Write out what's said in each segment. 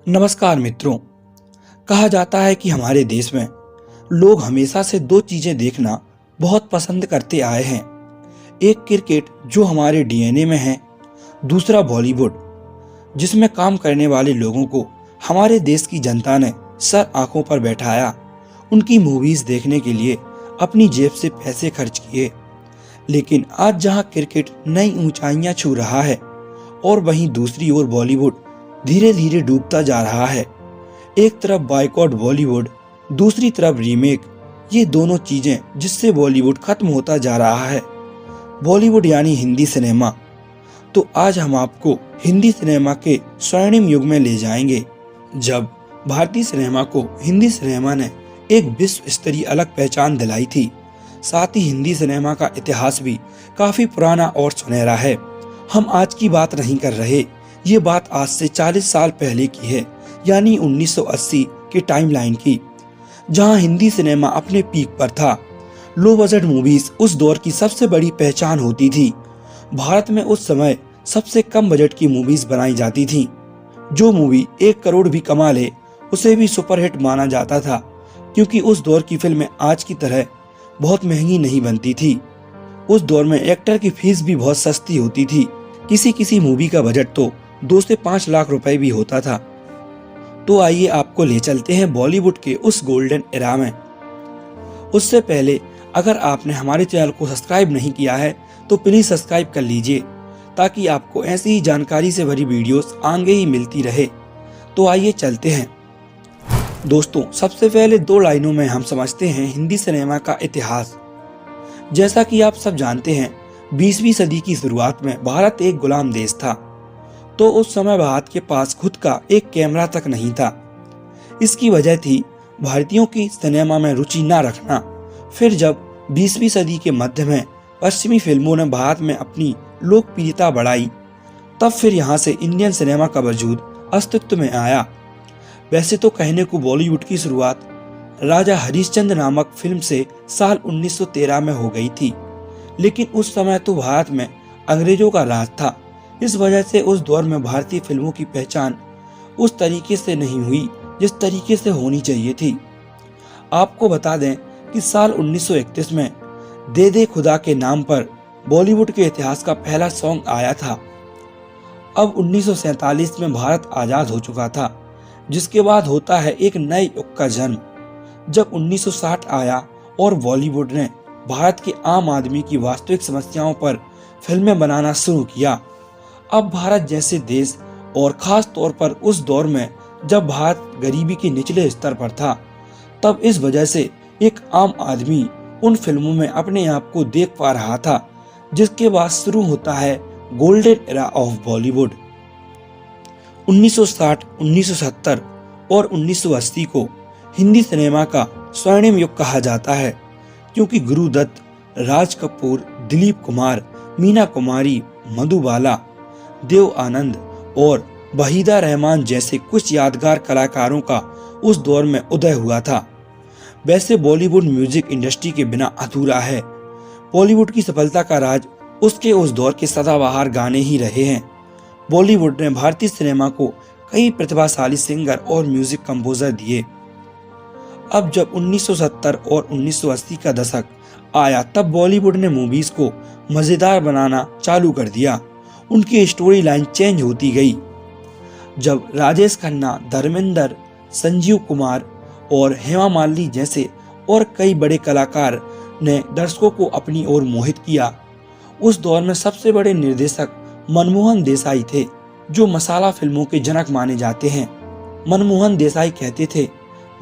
नमस्कार मित्रों। कहा जाता है कि हमारे देश में लोग हमेशा से दो चीजें देखना बहुत पसंद करते आए हैं। एक क्रिकेट जो हमारे डीएनए में है, दूसरा बॉलीवुड जिसमें काम करने वाले लोगों को हमारे देश की जनता ने सर आंखों पर बैठाया, उनकी मूवीज देखने के लिए अपनी जेब से पैसे खर्च किए। लेकिन आज जहां क्रिकेट नई ऊंचाइयां छू रहा है और वहीं दूसरी ओर बॉलीवुड धीरे धीरे डूबता जा रहा है। एक तरफ बॉयकॉट बॉलीवुड, दूसरी तरफ रीमेक, ये दोनों चीजें जिससे बॉलीवुड खत्म होता जा रहा है। बॉलीवुड यानी हिंदी सिनेमा। तो आज हम आपको हिंदी सिनेमा के स्वर्णिम युग में ले जाएंगे, जब भारतीय सिनेमा को हिंदी सिनेमा ने एक विश्व स्तरीय अलग पहचान दिलाई थी। साथ ही हिंदी सिनेमा का इतिहास भी काफी पुराना और सुनहरा है। हम आज की बात नहीं कर रहे, ये बात आज से 40 साल पहले की है, यानी 1980 के टाइमलाइन की, जहां हिंदी सिनेमा अपने पीक पर था। लो बजट मूवीज उस दौर की सबसे बड़ी पहचान होती थी। भारत में उस समय सबसे कम बजट की मूवीज बनाई जाती थी। जो मूवी 1 करोड़ भी कमा ले उसे भी सुपरहिट माना जाता था, क्योंकि उस दौर की फिल्में आज की तरह बहुत महंगी नहीं बनती थी। उस दौर में एक्टर की फीस भी बहुत सस्ती होती थी। किसी किसी मूवी का बजट तो 2 से 5 लाख रुपए भी होता था। तो आइए आपको ले चलते हैं बॉलीवुड के उस गोल्डन एरा में। उससे पहले अगर आपने हमारे चैनल को सब्सक्राइब नहीं किया है तो प्लीज सब्सक्राइब कर लीजिए, ताकि आपको ऐसी ही जानकारी से भरी वीडियोस आगे ही मिलती रहे। तो आइए चलते हैं। दोस्तों, सबसे पहले 2 लाइनों में हम समझते हैं हिंदी सिनेमा का इतिहास। जैसा कि आप सब जानते हैं, 20वीं सदी की शुरुआत में भारत एक गुलाम देश था। तो उस समय भारत के पास खुद का एक कैमरा तक नहीं था। इसकी वजह थी भारतीयों की सिनेमा में रुचि न रखना। फिर जब 20वीं सदी के मध्य में पश्चिमी फिल्मों ने भारत में अपनी लोकप्रियता बढ़ाई, तब फिर यहाँ से इंडियन सिनेमा का वजूद अस्तित्व में आया। वैसे तो कहने को बॉलीवुड की शुरुआत राजा हरिश्चंद्र नामक फिल्म से साल 1913 में हो गई थी, लेकिन उस समय तो भारत में अंग्रेजों का राज था। इस वजह से उस दौर में भारतीय फिल्मों की पहचान उस तरीके से नहीं हुई जिस तरीके से होनी चाहिए थी। आपको बता दें कि साल 1931 में दे दे खुदा के नाम पर बॉलीवुड के इतिहास का पहला सॉन्ग आया था। अब 1947 में भारत आजाद हो चुका था, जिसके बाद होता है एक नए युग का जन्म, जब 1960 आया और बॉलीवुड ने भारत के आम आदमी की वास्तविक समस्याओं पर फिल्में बनाना शुरू किया। अब भारत जैसे देश, और खास तौर पर उस दौर में जब भारत गरीबी के निचले स्तर पर था, तब इस वजह से एक आम आदमी उन फिल्मों में अपने आप को देख पा रहा था, जिसके बाद शुरू होता है गोल्डन एरा ऑफ बॉलीवुड। 1960, 1970 और 1980 को हिंदी सिनेमा का स्वर्णिम युग कहा जाता है, क्योंकि गुरुदत्त, राज कपूर, दिलीप कुमार, मीना कुमारी, मधुबाला, देव आनंद और वहीदा रहमान जैसे कुछ यादगार कलाकारों का उस दौर में उदय हुआ था। वैसे बॉलीवुड म्यूजिक इंडस्ट्री के बिना अधूरा है। बॉलीवुड की सफलता का राज उसके उस दौर के सदाबहार गाने ही रहे हैं। बॉलीवुड ने भारतीय सिनेमा को कई प्रतिभाशाली सिंगर और म्यूजिक कंपोजर दिए। अब जब 1970 और 1980 का दशक आया, तब बॉलीवुड ने मूवीज को मजेदार बनाना चालू कर दिया। उनकी स्टोरी लाइन चेंज होती गई। जब राजेश खन्ना, धर्मेंद्र, संजीव कुमार और हेमा मालिनी जैसे और कई बड़े कलाकार ने दर्शकों को अपनी ओर मोहित किया। उस दौर में सबसे बड़े निर्देशक मनमोहन देसाई थे, जो मसाला फिल्मों के जनक माने जाते हैं। मनमोहन देसाई कहते थे,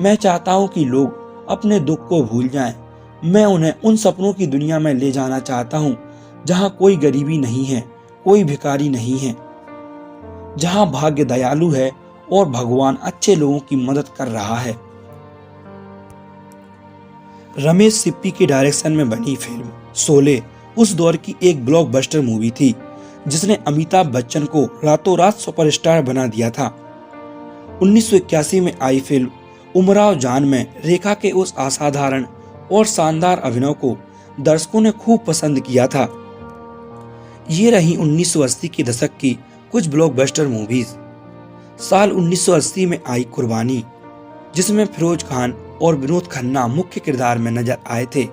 मैं चाहता हूं कि लोग अपने दुख को भूल जाएं। मैं उन्हें उन सपनों की दुनिया में ले जाना चाहता हूं, जहां कोई गरीबी नहीं है, कोई भिखारी नहीं है, जहां भाग्य दयालु है और भगवान अच्छे लोगों की मदद कर रहा है। रमेश सिप्पी के डायरेक्शन में बनी फिल्म शोले उस दौर की एक ब्लॉकबस्टर मूवी थी, जिसने अमिताभ बच्चन को रातों रात सुपरस्टार बना दिया था। 1981 में आई फिल्म उमराव जान में रेखा के उस असाधारण और शानदार अभिनय को दर्शकों ने खूब पसंद किया था। ये रही 1980 के दशक की कुछ ब्लॉकबस्टर मूवीज। साल 1980 में आई कुर्बानी, जिसमें फिरोज खान और विनोद खन्ना मुख्य किरदार में नजर आए थे,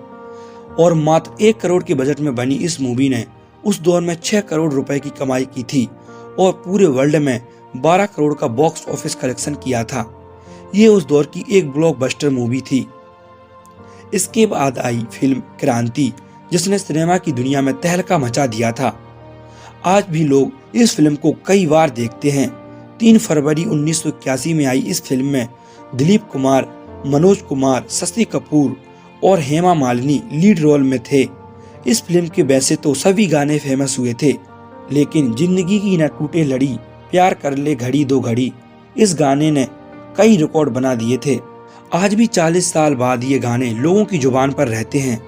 और मात्र 1 करोड़ के बजट में बनी इस मूवी ने उस दौर में 6 करोड़ रुपए की कमाई की थी और पूरे वर्ल्ड में 12 करोड़ का बॉक्स ऑफिस कलेक्शन किया था। ये उस दौर की एक ब्लॉकबस्टर मूवी थी। इसके बाद आई फिल्म क्रांति, जिसने सिनेमा की दुनिया में तहलका मचा दिया था। आज भी लोग इस फिल्म को कई बार देखते हैं। 3 फरवरी 1981 में आई इस फिल्म में दिलीप कुमार, मनोज कुमार, शशि कपूर और हेमा मालिनी लीड रोल में थे। इस फिल्म के वैसे तो सभी गाने फेमस हुए थे, लेकिन जिंदगी की न टूटे लड़ी, प्यार कर ले घड़ी दो घड़ी, इस गाने ने कई रिकॉर्ड बना दिए थे। आज भी 40 साल बाद ये गाने लोगों की जुबान पर रहते हैं।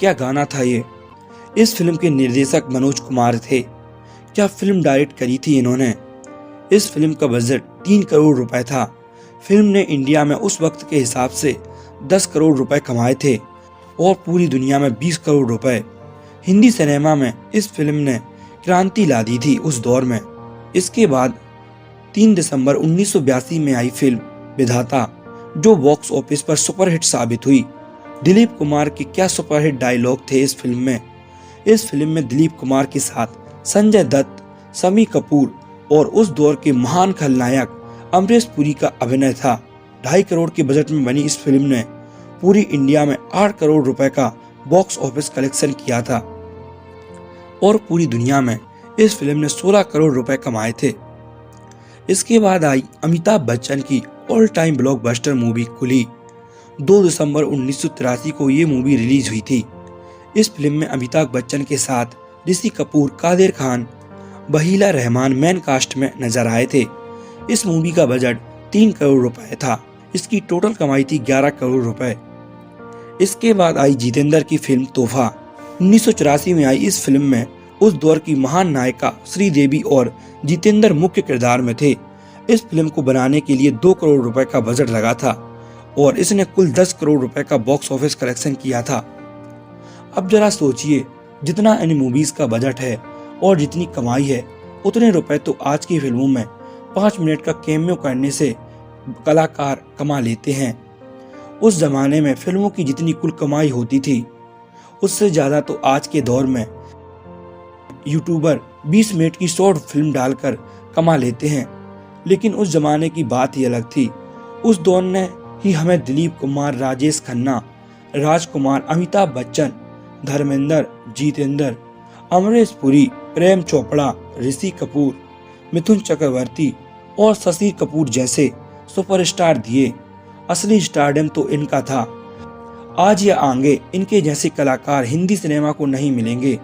क्या गाना था ये। इस फिल्म के निर्देशक मनोज कुमार थे। क्या फिल्म डायरेक्ट करी थी इन्होंने। इस फिल्म का बजट 3 करोड़ रुपए था। फिल्म ने इंडिया में उस वक्त के हिसाब से 10 करोड़ रुपए कमाए थे और पूरी दुनिया में 20 करोड़ रुपए। हिंदी सिनेमा में इस फिल्म ने क्रांति ला दी थी उस दौर में। इसके बाद 3 दिसंबर 1982 में आई फिल्म विधाता, जो बॉक्स ऑफिस पर सुपरहिट साबित हुई। दिलीप कुमार के क्या सुपरहिट डायलॉग थे इस फिल्म में। इस फिल्म में दिलीप कुमार के साथ संजय दत्त, शम्मी कपूर और उस दौर के महान खलनायक अमरीश पुरी का अभिनय था। 2.5 करोड़ के बजट में बनी इस फिल्म ने पूरी इंडिया में 8 करोड़ रुपए का बॉक्स ऑफिस कलेक्शन किया था और पूरी दुनिया में इस फिल्म ने 16 करोड़ रुपए कमाए थे। इसके बाद आई अमिताभ बच्चन की ऑल टाइम ब्लॉकबस्टर मूवी कुली। 2 दिसंबर 1983 को ये मूवी रिलीज हुई थी। इस फिल्म में अमिताभ बच्चन के साथ ऋषि कपूर, कादिर खान, बहीला रहमान मेन कास्ट में नजर आए थे। इस मूवी का बजट 3 करोड़ रुपए था। इसकी टोटल कमाई थी 11 करोड़ रुपए। इसके बाद आई जितेंद्र की फिल्म तोहफा। 1984 में आई इस फिल्म में उस दौर की महान नायिका श्रीदेवी और जितेंद्र मुख्य किरदार में थे। इस फिल्म को बनाने के लिए 2 करोड़ रुपए का बजट लगा था और इसने कुल 10 करोड़ रुपए का बॉक्स ऑफिस कलेक्शन किया था। अब जरा सोचिए, जितना इन मूवीज का बजट है और जितनी कमाई है, उतने रुपए तो आज की फिल्मों में 5 मिनट का कैमियो करने से कलाकार कमा लेते हैं। उस जमाने में फिल्मों की जितनी कुल कमाई होती थी, उससे ज्यादा तो आज के दौर में यूट्यूबर 20 मिनट की शॉर्ट फिल्म डालकर कमा लेते हैं। लेकिन उस जमाने की बात ही अलग थी। उस दौर ने ही हमें दिलीप कुमार, राजेश खन्ना, राजकुमार, अमिताभ बच्चन, धर्मेंद्र, जितेंद्र, अमरीश पुरी, प्रेम चोपड़ा, ऋषि कपूर, मिथुन चक्रवर्ती और शशि कपूर जैसे सुपरस्टार दिए। असली स्टारडम तो इनका था। आज या आगे इनके जैसे कलाकार हिंदी सिनेमा को नहीं मिलेंगे।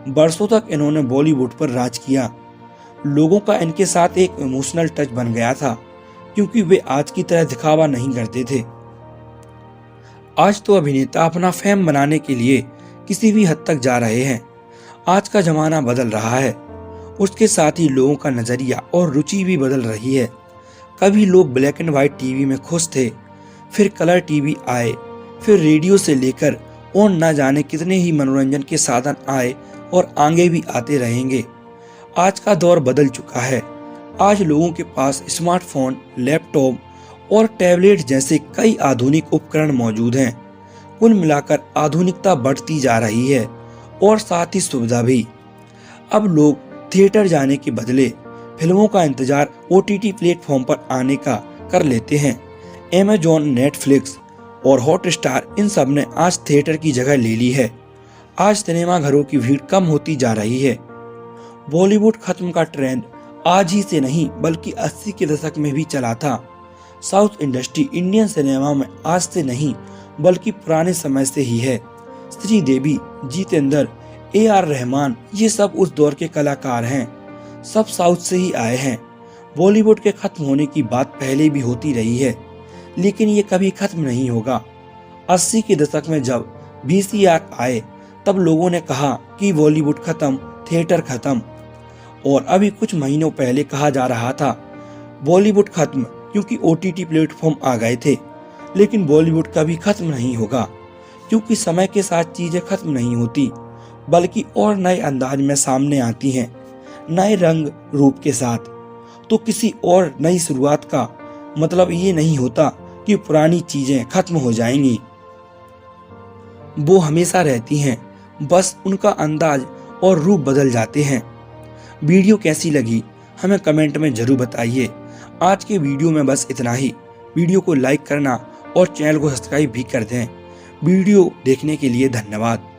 बरसों तक इन्होंने बॉलीवुड पर राज किया। लोगों का इनके साथ एक इमोशनल टच बन गया था, क्योंकि वे आज की तरह दिखावा नहीं करते थे। आज तो अभिनेता अपना फेम बनाने के लिए किसी भी हद तक जा रहे हैं। आज का जमाना बदल रहा है, उसके साथ ही लोगों का नजरिया और रुचि भी बदल रही है। कभी लोग ब्लैक एंड व्हाइट टीवी में खुश थे, फिर कलर टीवी आए, फिर रेडियो से लेकर और न जाने कितने ही मनोरंजन के साधन आए और आगे भी आते रहेंगे। आज का दौर बदल चुका है। आज लोगों के पास स्मार्टफोन, लैपटॉप और टैबलेट जैसे कई आधुनिक उपकरण मौजूद हैं। कुल मिलाकर आधुनिकता बढ़ती जा रही है और साथ ही सुविधा भी। अब लोग थिएटर जाने के बदले फिल्मों का इंतजार OTT प्लेटफॉर्म पर आने का कर लेते हैं। Amazon, नेटफ्लिक्स और हॉटस्टार, इन सब ने आज थिएटर की जगह ले ली है। आज सिनेमा घरों की भीड़ कम होती जा रही है। बॉलीवुड खत्म का ट्रेंड आज ही से नहीं बल्कि 80 के दशक में भी चला था। साउथ इंडस्ट्री इंडियन सिनेमा में आज से नहीं बल्कि पुराने समय से ही है। श्रीदेवी, जितेंद्र, AR रहमान, ये सब उस दौर के कलाकार हैं। सब साउथ से ही आए हैं। बॉलीवुड के खत्म होने की बात पहले भी होती रही है, लेकिन ये कभी खत्म नहीं होगा। 80 के दशक में जब VCR आए, तब लोगों ने कहा कि बॉलीवुड खत्म, थिएटर खत्म, और अभी कुछ महीनों पहले कहा जा रहा था बॉलीवुड खत्म, क्योंकि OTT प्लेटफॉर्म आ गए थे। लेकिन बॉलीवुड कभी खत्म नहीं होगा, क्योंकि समय के साथ चीजें खत्म नहीं होती बल्कि और नए अंदाज में सामने आती हैं, नए रंग रूप के साथ। तो किसी और नई शुरुआत का मतलब ये नहीं होता कि पुरानी चीजें खत्म हो जाएंगी। वो हमेशा रहती हैं, बस उनका अंदाज और रूप बदल जाते हैं। वीडियो कैसी लगी हमें कमेंट में जरूर बताइए। आज के वीडियो में बस इतना ही। वीडियो को लाइक करना और चैनल को सब्सक्राइब भी कर दें। वीडियो देखने के लिए धन्यवाद।